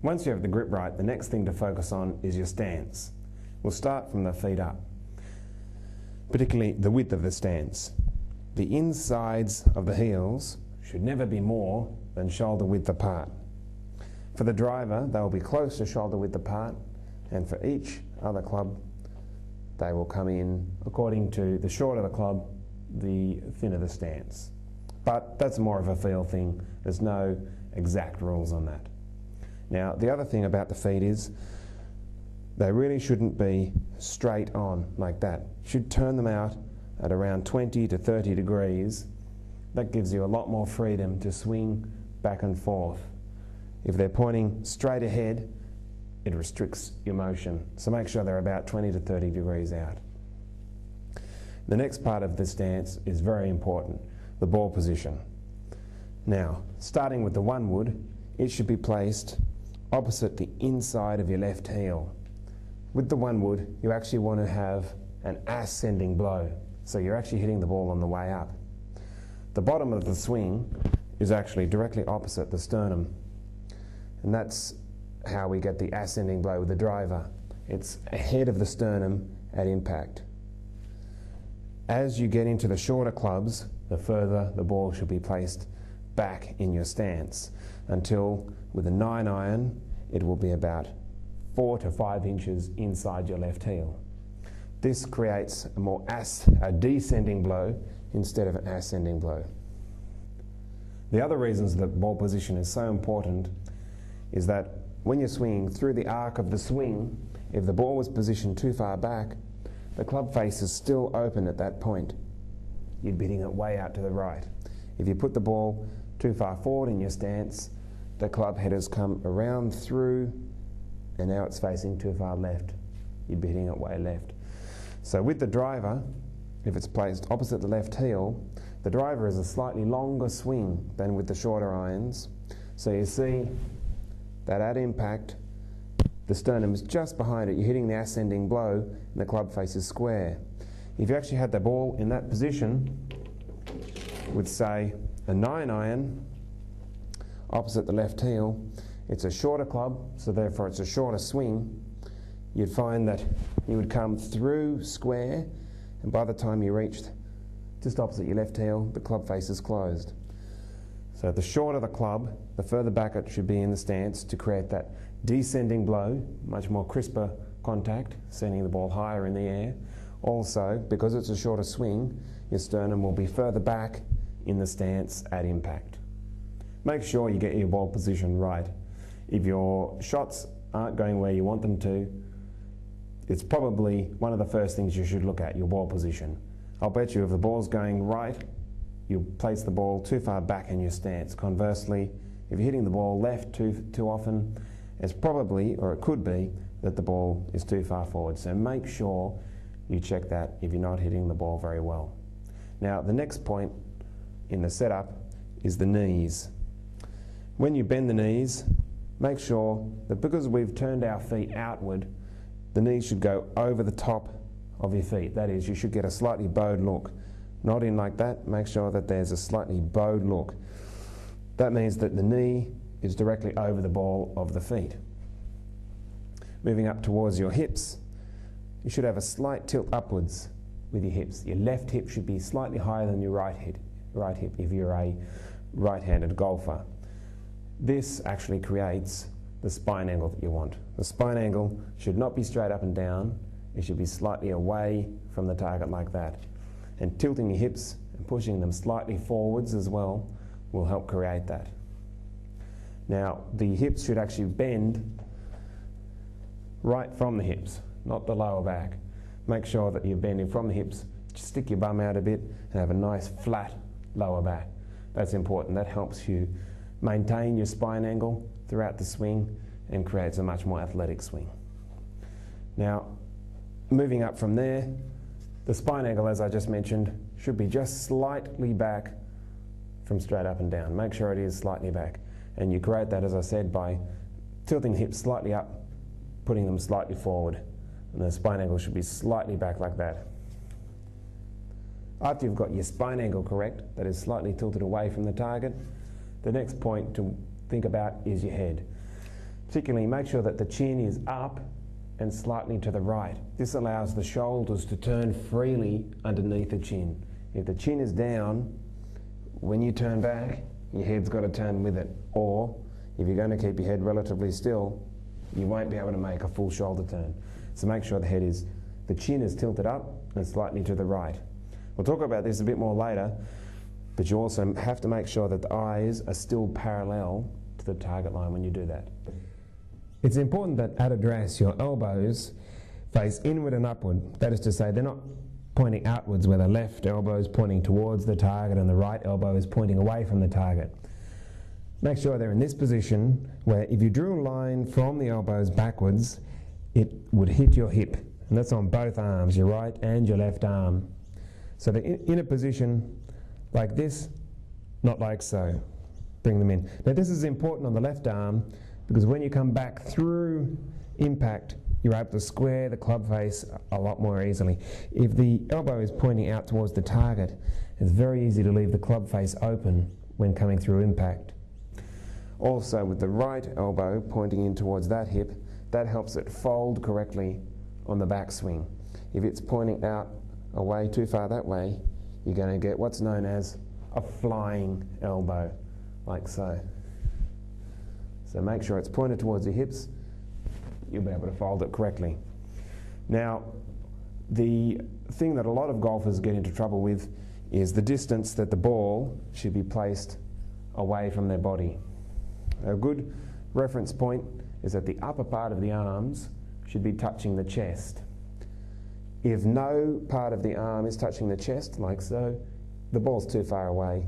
Once you have the grip right, the next thing to focus on is your stance. We'll start from the feet up, particularly the width of the stance. The insides of the heels should never be more than shoulder width apart. For the driver, they will be close to shoulder width apart, and for each other club, they will come in according to the shorter the club, the thinner the stance. But that's more of a feel thing. There's no exact rules on that. Now, the other thing about the feet is they really shouldn't be straight on like that. You should turn them out at around 20 to 30 degrees. That gives you a lot more freedom to swing back and forth. If they're pointing straight ahead, it restricts your motion. So make sure they're about 20 to 30 degrees out. The next part of the stance is very important, the ball position. Now, starting with the one wood, it should be placed opposite the inside of your left heel. With the one wood, you actually want to have an ascending blow, so you're actually hitting the ball on the way up. The bottom of the swing is actually directly opposite the sternum, and that's how we get the ascending blow with the driver. It's ahead of the sternum at impact. As you get into the shorter clubs, the further the ball should be placed back in your stance, until with a 9-iron it will be about 4 to 5 inches inside your left heel. This creates a descending blow instead of an ascending blow. The other reasons that ball position is so important is that when you're swinging through the arc of the swing, if the ball was positioned too far back, the club face is still open at that point. You'd be hitting it way out to the right. If you put the ball too far forward in your stance, the club head has come around through and now it's facing too far left. You'd be hitting it way left. So with the driver, if it's placed opposite the left heel, the driver is a slightly longer swing than with the shorter irons. So you see that at impact, the sternum is just behind it. You're hitting the ascending blow and the club face is square. If you actually had the ball in that position with, say, a 9-iron opposite the left heel, it's a shorter club, so therefore it's a shorter swing. You'd find that you would come through square, and by the time you reached just opposite your left heel, the club face is closed. So the shorter the club, the further back it should be in the stance to create that descending blow, much more crisper contact, sending the ball higher in the air. Also, because it's a shorter swing, your sternum will be further back in the stance at impact. Make sure you get your ball position right. If your shots aren't going where you want them to, it's probably one of the first things you should look at, your ball position. I'll bet you if the ball's going right, you'll place the ball too far back in your stance. Conversely, if you're hitting the ball left too often, it's probably, or it could be, that the ball is too far forward. So make sure you check that if you're not hitting the ball very well. Now, the next point in the setup is the knees. When you bend the knees, make sure that because we've turned our feet outward, the knees should go over the top of your feet. That is, you should get a slightly bowed look. Not in like that, make sure that there's a slightly bowed look. That means that the knee is directly over the ball of the feet. Moving up towards your hips, you should have a slight tilt upwards with your hips. Your left hip should be slightly higher than your right hip if you're a right-handed golfer. This actually creates the spine angle that you want. The spine angle should not be straight up and down. It should be slightly away from the target like that. And tilting your hips and pushing them slightly forwards as well will help create that. Now, the hips should actually bend right from the hips, not the lower back. Make sure that you're bending from the hips. Just stick your bum out a bit and have a nice flat lower back. That's important. That helps you maintain your spine angle throughout the swing and creates a much more athletic swing. Now, moving up from there, the spine angle, as I just mentioned, should be just slightly back from straight up and down. Make sure it is slightly back. And you create that, as I said, by tilting the hips slightly up, putting them slightly forward. And the spine angle should be slightly back like that. After you've got your spine angle correct, that is slightly tilted away from the target, the next point to think about is your head. Particularly make sure that the chin is up and slightly to the right. This allows the shoulders to turn freely underneath the chin. If the chin is down, when you turn back, your head's got to turn with it. Or if you're going to keep your head relatively still, you won't be able to make a full shoulder turn. So make sure the chin is tilted up and slightly to the right. We'll talk about this a bit more later, but you also have to make sure that the eyes are still parallel to the target line when you do that. It's important that at address your elbows face inward and upward. That is to say, they're not pointing outwards where the left elbow is pointing towards the target and the right elbow is pointing away from the target. Make sure they're in this position where if you drew a line from the elbows backwards, it would hit your hip. And that's on both arms, your right and your left arm. So they're in a position like this, not like so. Bring them in. Now this is important on the left arm because when you come back through impact, you're able to square the club face a lot more easily. If the elbow is pointing out towards the target, it's very easy to leave the club face open when coming through impact. Also, with the right elbow pointing in towards that hip, that helps it fold correctly on the backswing. If it's pointing out away too far that way, you're going to get what's known as a flying elbow, like so. So make sure it's pointed towards your hips, you'll be able to fold it correctly. Now, the thing that a lot of golfers get into trouble with is the distance that the ball should be placed away from their body. A good reference point is that the upper part of the arms should be touching the chest. If no part of the arm is touching the chest, like so, the ball's too far away.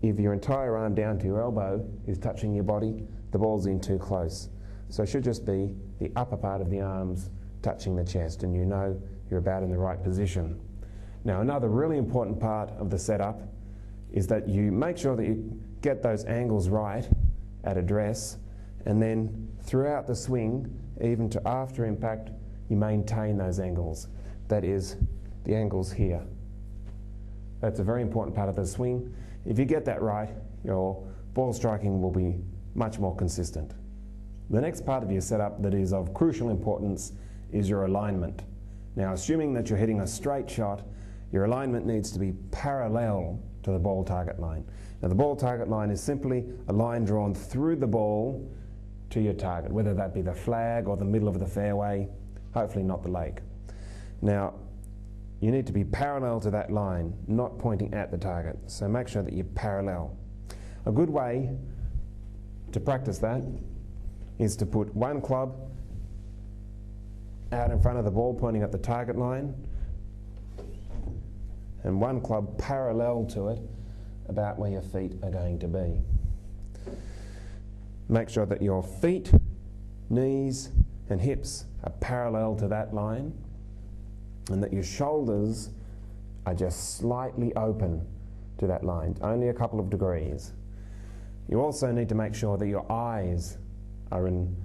If your entire arm down to your elbow is touching your body, the ball's in too close. So it should just be the upper part of the arms touching the chest, and you know you're about in the right position. Now, another really important part of the setup is that you make sure that you get those angles right at address, and then throughout the swing, even to after impact, you maintain those angles. That is, the angles here. That's a very important part of the swing. If you get that right, your ball striking will be much more consistent. The next part of your setup that is of crucial importance is your alignment. Now, assuming that you're hitting a straight shot, your alignment needs to be parallel to the ball target line. Now, the ball target line is simply a line drawn through the ball to your target, whether that be the flag or the middle of the fairway, hopefully not the lake. Now, you need to be parallel to that line, not pointing at the target. So make sure that you're parallel. A good way to practice that is to put one club out in front of the ball pointing at the target line and one club parallel to it about where your feet are going to be. Make sure that your feet, knees and hips are parallel to that line and that your shoulders are just slightly open to that line, only a couple of degrees. You also need to make sure that your eyes are in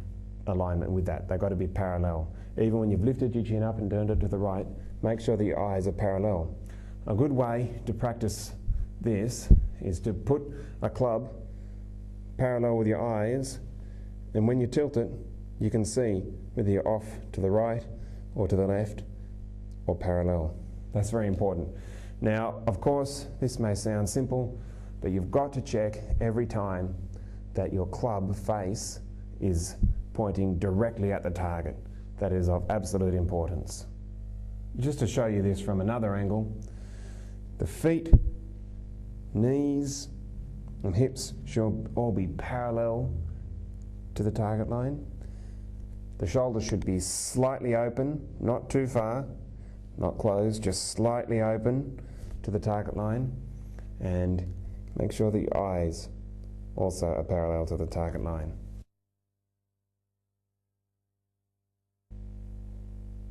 alignment with that. They've got to be parallel. Even when you've lifted your chin up and turned it to the right, make sure that your eyes are parallel. A good way to practice this is to put a club parallel with your eyes, and when you tilt it, you can see whether you're off to the right or to the left or parallel. That's very important. Now, of course, this may sound simple, but you've got to check every time that your club face is pointing directly at the target. That is of absolute importance. Just to show you this from another angle, the feet, knees and hips should all be parallel to the target line. The shoulders should be slightly open, not too far, not closed, just slightly open to the target line, and make sure that your eyes also are parallel to the target line.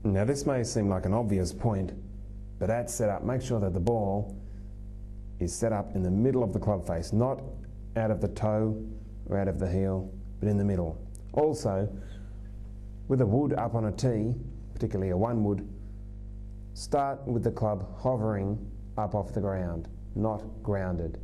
Now, this may seem like an obvious point, but at setup, make sure that the ball is set up in the middle of the club face, not out of the toe or out of the heel, but in the middle. Also, with a wood up on a tee, particularly a one wood, start with the club hovering up off the ground, not grounded.